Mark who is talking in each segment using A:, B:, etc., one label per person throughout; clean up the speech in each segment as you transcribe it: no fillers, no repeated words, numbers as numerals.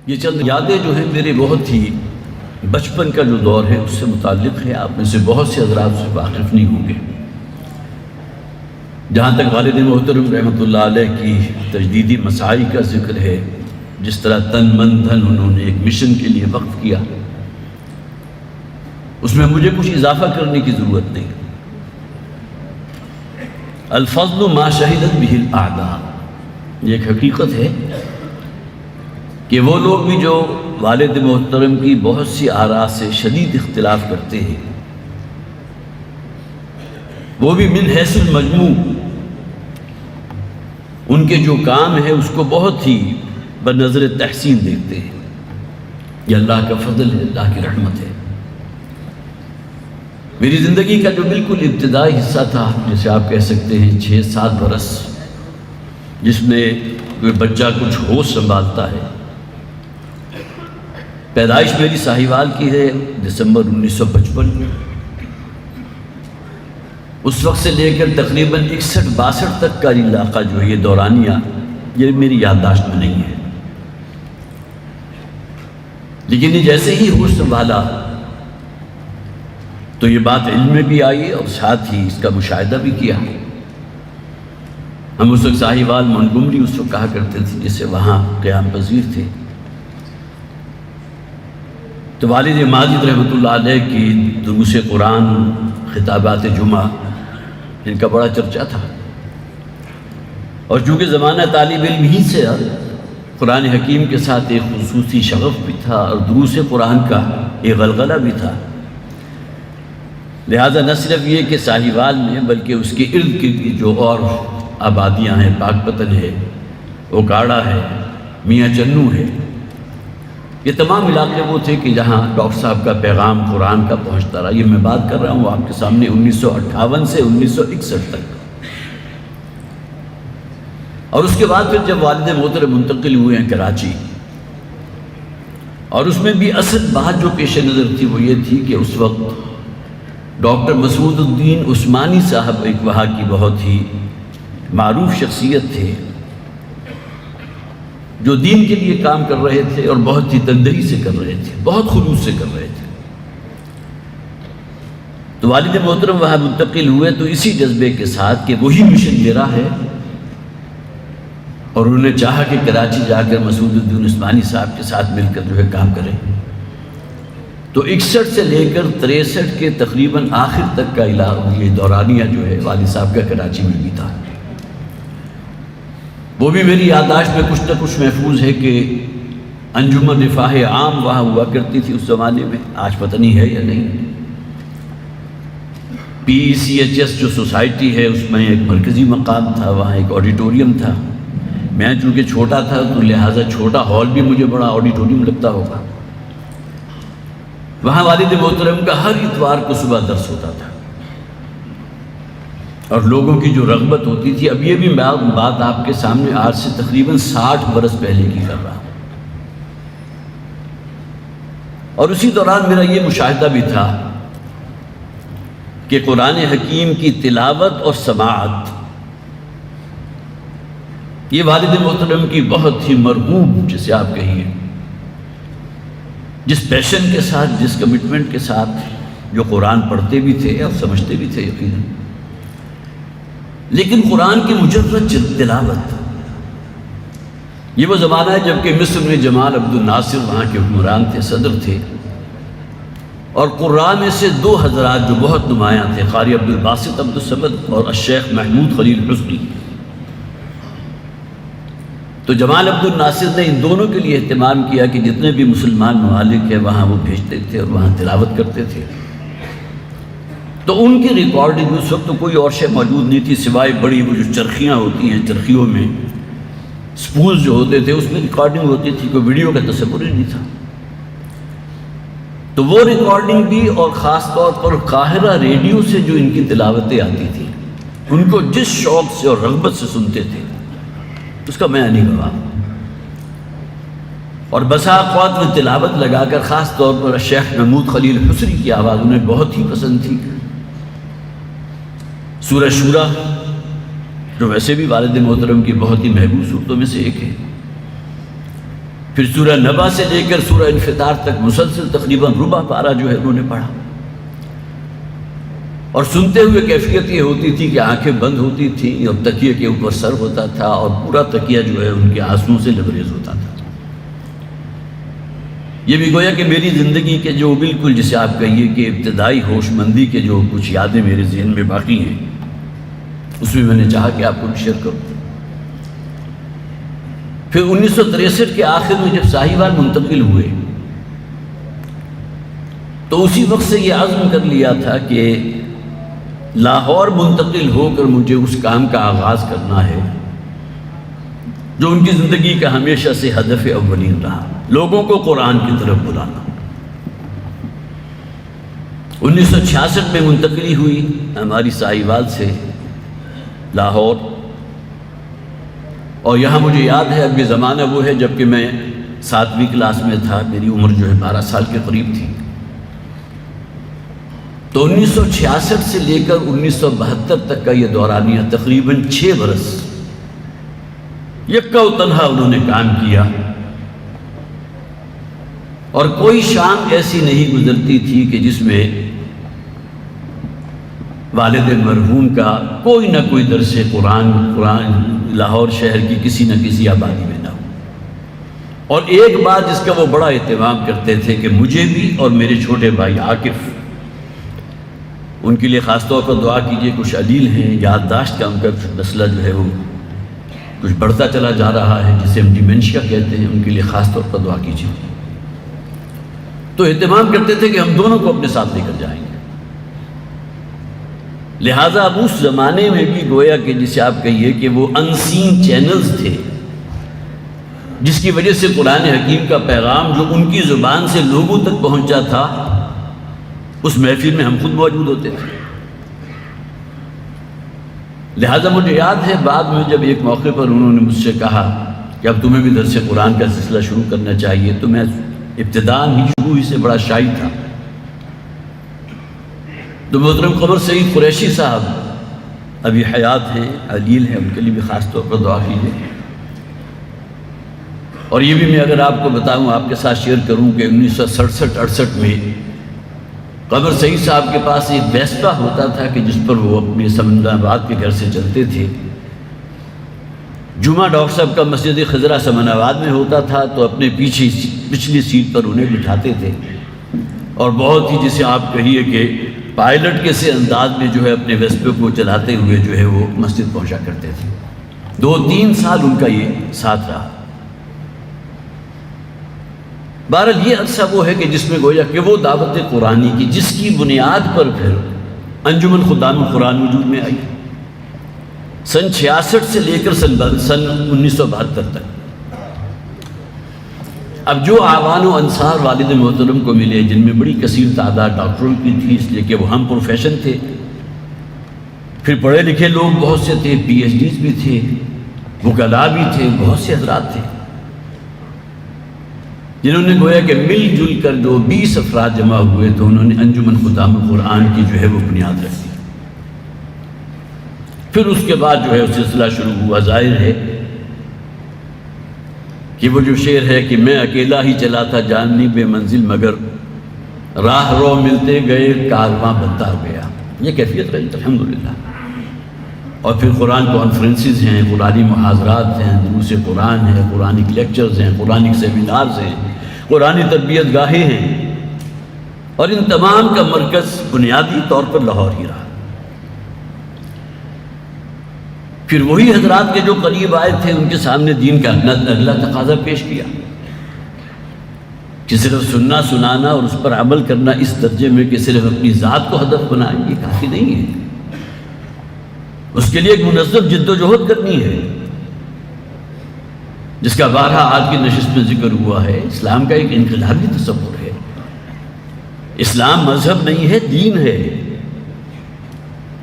A: یہ چند یادیں جو ہیں میرے بہت ہی بچپن کا جو دور ہے اس سے متعلق ہے. آپ میں سے بہت سے حضرات سے واقف نہیں ہوں گے. جہاں تک والد محترم رحمۃ اللہ علیہ کی تجدیدی مساعی کا ذکر ہے، جس طرح تن من دھن انہوں نے ایک مشن کے لیے وقف کیا، اس میں مجھے کچھ اضافہ کرنے کی ضرورت نہیں. الفضل ما شہدت بہ الاعداء، یہ ایک حقیقت ہے کہ وہ لوگ بھی جو والد محترم کی بہت سی آراء سے شدید اختلاف کرتے ہیں، وہ بھی من حیث المجموع ان کے جو کام ہے اس کو بہت ہی بنظر تحسین دیکھتے ہیں. یہ اللہ کا فضل ہے، اللہ کی رحمت ہے. میری زندگی کا جو بالکل ابتدائی حصہ تھا، جسے آپ کہہ سکتے ہیں 6-7 برس، جس میں کوئی بچہ کچھ ہوش سنبھالتا ہے. پیدائش میری ساہیوال کی ہے دسمبر 1955. اس وقت سے لے کر تقریباً 61-62 تک کا علاقہ جو ہے، یہ دورانیہ، یہ میری یادداشت میں نہیں ہے. لیکن یہ جیسے ہی ہوش سنبھالا تو یہ بات علم میں بھی آئی اور ساتھ ہی اس کا مشاہدہ بھی کیا. ہم اس وقت ساہیوال منگمری اس وقت کہا کرتے تھے، جسے وہاں قیام پذیر تھے. تو والد ماجد رحمۃ اللہ علیہ کی دروس قرآن، خطابات جمعہ، ان کا بڑا چرچا تھا. اور چونکہ زمانہ طالب علم ہی سے قرآن حکیم کے ساتھ ایک خصوصی شغف بھی تھا اور دروس قرآن کا ایک غلغلہ بھی تھا، لہٰذا نہ صرف یہ کہ ساہیوال میں بلکہ اس کے ارد گرد کی جو اور آبادیاں ہیں، پاک پتن ہے، اوکاڑا ہے، میاں چنو ہے، یہ تمام علاقے وہ تھے کہ جہاں ڈاکٹر صاحب کا پیغام قرآن کا پہنچتا رہا. یہ میں بات کر رہا ہوں آپ کے سامنے 1958 سے 1961 تک. اور اس کے بعد پھر جب والد محترم منتقل ہوئے ہیں کراچی، اور اس میں بھی اصل بات جو پیش نظر تھی وہ یہ تھی کہ اس وقت ڈاکٹر مسعود الدین عثمانی صاحب ایک وہاں کی بہت ہی معروف شخصیت تھے، جو دین کے لیے کام کر رہے تھے اور بہت ہی تندہی سے کر رہے تھے، بہت خلوص سے کر رہے تھے. تو والد محترم وہاں منتقل ہوئے تو اسی جذبے کے ساتھ کہ وہی مشن میرا ہے، اور انہوں نے چاہا کہ کراچی جا کر مسعود الدین عثمانی صاحب کے ساتھ مل کر جو ہے کام کریں. تو 61 سے لے کر 63 کے تقریباً آخر تک کا علاقہ، یہ دورانیہ جو ہے والد صاحب کا کراچی میں بھی تھا. وہ بھی میری یادداشت میں کچھ نہ کچھ محفوظ ہے کہ انجمن رفاہ عام وہاں ہوا کرتی تھی اس زمانے میں. آج پتہ نہیں ہے یا نہیں. PECHS جو سوسائٹی ہے اس میں ایک مرکزی مقام تھا، وہاں ایک آڈیٹوریم تھا. میں چونکہ چھوٹا تھا تو لہٰذا چھوٹا ہال بھی مجھے بڑا آڈیٹوریم لگتا ہوگا. وہاں والد محترم کا ہر اتوار کو صبح درس ہوتا تھا، اور لوگوں کی جو رغبت ہوتی تھی. اب یہ بھی میں بات آپ کے سامنے آج سے تقریباً 60 برس پہلے کی کر رہا ہوں. اور اسی دوران میرا یہ مشاہدہ بھی تھا کہ قرآن حکیم کی تلاوت اور سماعت یہ والد محترم کی بہت ہی مرغوب، جسے آپ کہیے، جس پیشن کے ساتھ، جس کمٹمنٹ کے ساتھ جو قرآن پڑھتے بھی تھے اور سمجھتے بھی تھے یقیناً. لیکن قرآن کی مجرد تلاوت، یہ وہ زمانہ ہے جب کہ مصر میں جمال عبد الناصر وہاں کے حکمران تھے، صدر تھے، اور قراء میں سے 2 حضرات جو بہت نمایاں تھے، قاری عبد الباسط عبد الصمد اور الشیخ محمود خلیل حسنی. تو جمال عبد الناصر نے ان دونوں کے لیے اہتمام کیا کہ جتنے بھی مسلمان ممالک ہیں وہاں وہ بھیجتے تھے اور وہاں تلاوت کرتے تھے. تو ان کی ریکارڈنگ اس وقت تو کوئی اور شے موجود نہیں تھی سوائے بڑی وہ جو چرخیاں ہوتی ہیں، چرخیوں میں سپولز جو ہوتے تھے اس میں ریکارڈنگ ہوتی تھی، کوئی ویڈیو کا تصور ہی نہیں تھا. تو وہ ریکارڈنگ بھی، اور خاص طور پر قاہرہ ریڈیو سے جو ان کی تلاوتیں آتی تھیں، ان کو جس شوق سے اور رغبت سے سنتے تھے اس کا میں نہیں گواہ. اور بسا اوقات میں تلاوت لگا کر، خاص طور پر شیخ محمود خلیل حسنی کی آواز انہیں بہت ہی پسند تھی. سورہ شورا جو ویسے بھی والد محترم کی بہت ہی محبوب صورتوں میں سے ایک ہے، پھر سورہ نبا سے لے کر سورہ انفطار تک مسلسل تقریباً ربع پارہ جو ہے انہوں نے پڑھا، اور سنتے ہوئے کیفیت یہ ہوتی تھی کہ آنکھیں بند ہوتی تھیں اور تکیے کے اوپر سر ہوتا تھا اور پورا تکیہ جو ہے ان کے آنسوؤں سے لبریز ہوتا تھا۔ یہ بھی گویا کہ میری زندگی کے جو بالکل جسے آپ کہیے کہ ابتدائی ہوش مندی کے جو کچھ یادیں میرے ذہن میں باقی ہیں، اس میں نے چاہا کہ آپ کو بھی شیئر کروں۔ پھر 1963 کے آخر میں جب ساہیوال منتقل ہوئے تو اسی وقت سے یہ عزم کر لیا تھا کہ لاہور منتقل ہو کر مجھے اس کام کا آغاز کرنا ہے جو ان کی زندگی کا ہمیشہ سے ہدف اولین رہا، لوگوں کو قرآن کی طرف بلانا۔ 1966 میں منتقلی ہوئی ہماری ساہیوال سے لاہور، اور یہاں مجھے یاد ہے اب یہ زمانہ وہ ہے جب کہ میں 7ویں کلاس میں تھا، میری عمر جو ہے 12 سال کے قریب تھی۔ تو 1966 سے لے کر 1972 تک کا یہ دورانیہ تقریباً 6 برس یکا و تنہا انہوں نے کام کیا، اور کوئی شام ایسی نہیں گزرتی تھی کہ جس میں والد مرحوم کا کوئی نہ کوئی درس قرآن لاہور شہر کی کسی نہ کسی آبادی میں نہ ہو۔ اور ایک بات جس کا وہ بڑا اہتمام کرتے تھے کہ مجھے بھی اور میرے چھوٹے بھائی عاقف، ان کے لیے خاص طور پر دعا کیجئے، کچھ علیل ہیں، یادداشت کا ان کا مسئلہ جو ہے وہ کچھ بڑھتا چلا جا رہا ہے، جسے ہم ڈیمنشیا کہتے ہیں، ان کے لیے خاص طور پر دعا کیجئے۔ تو اہتمام کرتے تھے کہ ہم دونوں کو اپنے ساتھ لے کر جائیں گے، لہٰذا اب اس زمانے میں بھی گویا کہ جسے آپ کہیے کہ وہ انسین چینلز تھے جس کی وجہ سے قرآن حکیم کا پیغام جو ان کی زبان سے لوگوں تک پہنچا تھا، اس محفل میں ہم خود موجود ہوتے تھے۔ لہٰذا مجھے یاد ہے بعد میں جب ایک موقع پر انہوں نے مجھ سے کہا کہ اب تمہیں بھی درس قرآن کا سلسلہ شروع کرنا چاہیے، تو میں ابتداءً ہی شروع ہی سے بڑا شائی تھا۔ تو محترم قمر سعید قریشی صاحب ابھی حیات ہیں، علیل ہیں، ان کے لیے بھی خاص طور پر دعا کیجیے۔ اور یہ بھی میں اگر آپ کو بتاؤں، آپ کے ساتھ شیئر کروں کہ 1967-68 میں قمر سعید صاحب کے پاس ایک ویسپا ہوتا تھا کہ جس پر وہ اپنے سمندر آباد کے گھر سے چلتے تھے۔ جمعہ ڈاکٹر صاحب کا مسجد خضرہ سمن آباد میں ہوتا تھا، تو اپنے پچھلی سیٹ پر انہیں بٹھاتے تھے، اور بہت ہی جسے آپ کہیے کہ پائلٹ کے سے انداز میں جو ہے اپنے ویسپے کو چلاتے ہوئے جو ہے وہ مسجد پہنچا کرتے تھے۔ 2-3 سال ان کا یہ ساتھ رہا۔ بہرحال یہ عرصہ وہ ہے کہ جس میں گویا کہ وہ دعوت قرآنی کی جس کی بنیاد پر پھر انجمن خدام القرآن وجود میں آئی، سن 66 سے لے کر سن 1972 تک۔ اب جو اعوان و انصار والد محترم کو ملے، جن میں بڑی کثیر تعداد ڈاکٹروں کی تھی، اس لیے کہ وہ ہم پروفیشن تھے، پھر پڑھے لکھے لوگ بہت سے تھے، پی ایچ ڈیز بھی تھے، وکلاء بھی تھے، بہت سے حضرات تھے جنہوں نے گویا کہ مل جل کر جو 20 افراد جمع ہوئے تو انہوں نے انجمن خدام القرآن کی جو ہے وہ بنیاد رکھ دی۔ پھر اس کے بعد جو ہے وہ سلسلہ شروع ہوا۔ ظاہر ہے کہ وہ جو شعر ہے کہ میں اکیلا ہی چلا تھا جاننی بے منزل، مگر راہ رو ملتے گئے کارواں بنتا گیا، یہ کیفیت رہی الحمدللہ۔ اور پھر قرآن کانفرنسز ہیں، قرآنی محاضرات ہیں، دروس قرآن ہیں، قرآنک لیکچرز ہیں، قرآنک سیمینارز ہیں، قرآنی تربیت گاہیں ہیں، اور ان تمام کا مرکز بنیادی طور پر لاہور ہی رہا۔ پھر وہی حضرات کے جو قریب آئے تھے ان کے سامنے دین کا اگلا تقاضا پیش کیا کہ صرف سننا سنانا اور اس پر عمل کرنا اس درجے میں کہ صرف اپنی ذات کو ہدف بنائیں، یہ کافی نہیں ہے، اس کے لیے ایک منظم جد و جہد کرنی ہے، جس کا بارہا آج کی نشست میں ذکر ہوا ہے۔ اسلام کا ایک انقلابی تصور ہے، اسلام مذہب نہیں ہے، دین ہے،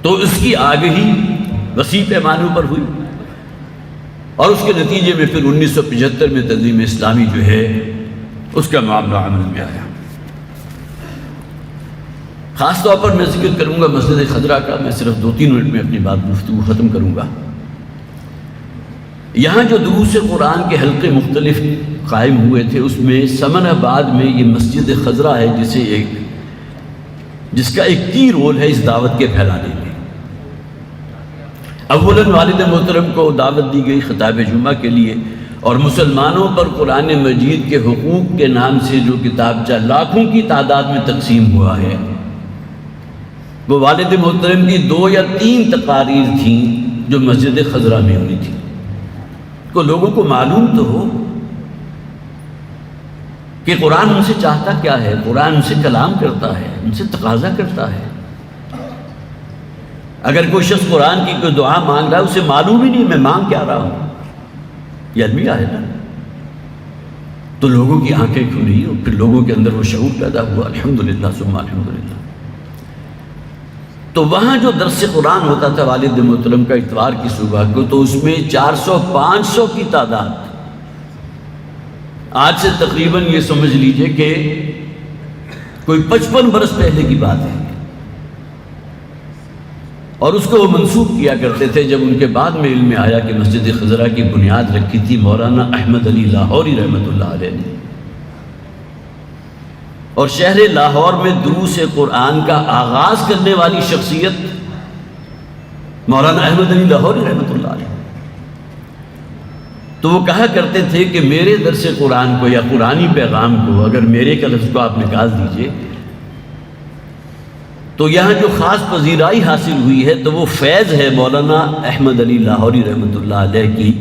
A: تو اس کی آگہی وسیع پیمانوں پر ہوئی، اور اس کے نتیجے میں پھر 1975 میں تنظیم اسلامی جو ہے اس کا معاملہ عمل میں آیا۔ خاص طور پر میں ذکر کروں گا مسجد خضرہ کا، میں صرف 2-3 منٹ میں اپنی بات گفتگو ختم کروں گا۔ یہاں جو دروس قرآن کے حلقے مختلف قائم ہوئے تھے، اس میں سمن آباد میں یہ مسجد خضرہ ہے جس کا ایک کی رول ہے اس دعوت کے پھیلانے میں۔ اولاً والد محترم کو دعوت دی گئی خطاب جمعہ کے لیے، اور مسلمانوں پر قرآن مجید کے حقوق کے نام سے جو کتابچہ لاکھوں کی تعداد میں تقسیم ہوا ہے، وہ والد محترم کی 2 یا 3 تقاریر تھیں جو مسجد خضرہ میں ہوئی تھی۔ تو لوگوں کو معلوم تو ہو کہ قرآن ان سے چاہتا کیا ہے، قرآن ان سے کلام کرتا ہے، ان سے تقاضا کرتا ہے۔ اگر کوئی شخص قرآن کی کوئی دعا مانگ رہا ہے، اسے معلوم ہی نہیں میں مانگ کیا رہا ہوں، یہ المیہ ہے نا۔ تو لوگوں کی آنکھیں کھلی اور پھر لوگوں کے اندر وہ شعور پیدا ہوا، الحمدللہ ثم الحمدللہ۔ تو وہاں جو درس قرآن ہوتا تھا والد محترم کا اتوار کی صبح کو، تو اس میں 400-500 کی تعداد، آج سے تقریباً یہ سمجھ لیجئے کہ کوئی 55 برس پہلے کی بات ہے، اور اس کو وہ منسوخ کیا کرتے تھے جب ان کے بعد میں علم میں آیا کہ مسجد خضرہ کی بنیاد رکھی تھی مولانا احمد علی لاہوری رحمۃ اللہ علیہ نے، اور شہر لاہور میں دروس قرآن کا آغاز کرنے والی شخصیت مولانا احمد علی لاہوری رحمۃ اللہ علیہ۔ تو وہ کہا کرتے تھے کہ میرے درس قرآن کو یا قرآنی پیغام کو اگر میرے کا لفظ کو آپ نکال دیجئے تو یہاں جو خاص پذیرائی حاصل ہوئی ہے تو وہ فیض ہے مولانا احمد علی لاہوری رحمۃ اللہ علیہ کی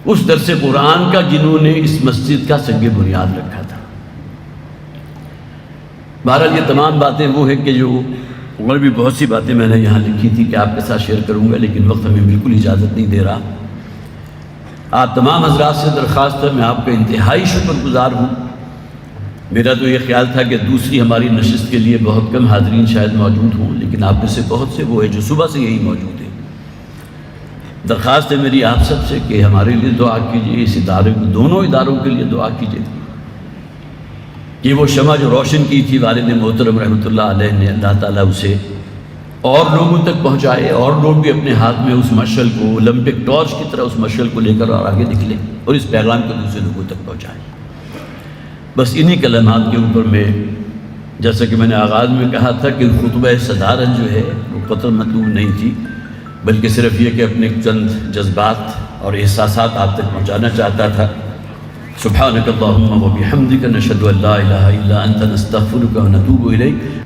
A: اس درس قرآن کا جنہوں نے اس مسجد کا سنگ بنیاد رکھا تھا۔ بہرحال یہ تمام باتیں وہ ہیں کہ جو اور بھی بہت سی باتیں میں نے یہاں لکھی تھی کہ آپ کے ساتھ شیئر کروں گا، لیکن وقت ہمیں بالکل اجازت نہیں دے رہا۔ آپ تمام حضرات سے درخواست ہے، میں آپ کا انتہائی شکر گزار ہوں۔ میرا تو یہ خیال تھا کہ دوسری ہماری نشست کے لیے بہت کم حاضرین شاید موجود ہوں، لیکن آپ میں سے بہت سے وہ ہیں جو صبح سے یہی موجود ہیں۔ درخواست ہے میری آپ سب سے کہ ہمارے لیے دعا کیجیے، اس ادارے دونوں اداروں کے لیے دعا کیجیے کہ وہ شمع جو روشن کی تھی والد محترم رحمۃ اللہ علیہ نے، اللہ تعالیٰ اسے اور لوگوں تک پہنچائے، اور لوگ بھی اپنے ہاتھ میں اس مشعل کو اولمپک ٹارچ کی طرح اس مشعل کو لے کر اور آگے نکلیں اور اس پیغام کو دوسرے لوگوں تک پہنچائیں۔ بس انہی کلمات کے اوپر میں، جیسا کہ میں نے آغاز میں کہا تھا کہ خطبہ صدارت جو ہے وہ قطعاً مطلوب نہیں تھی، بلکہ صرف یہ کہ اپنے چند جذبات اور احساسات آپ تک پہنچانا چاہتا تھا۔ سبحانک اللہم و بحمدک نشہد ان لا الہ الا انت نستغفرک و نتوب الیک۔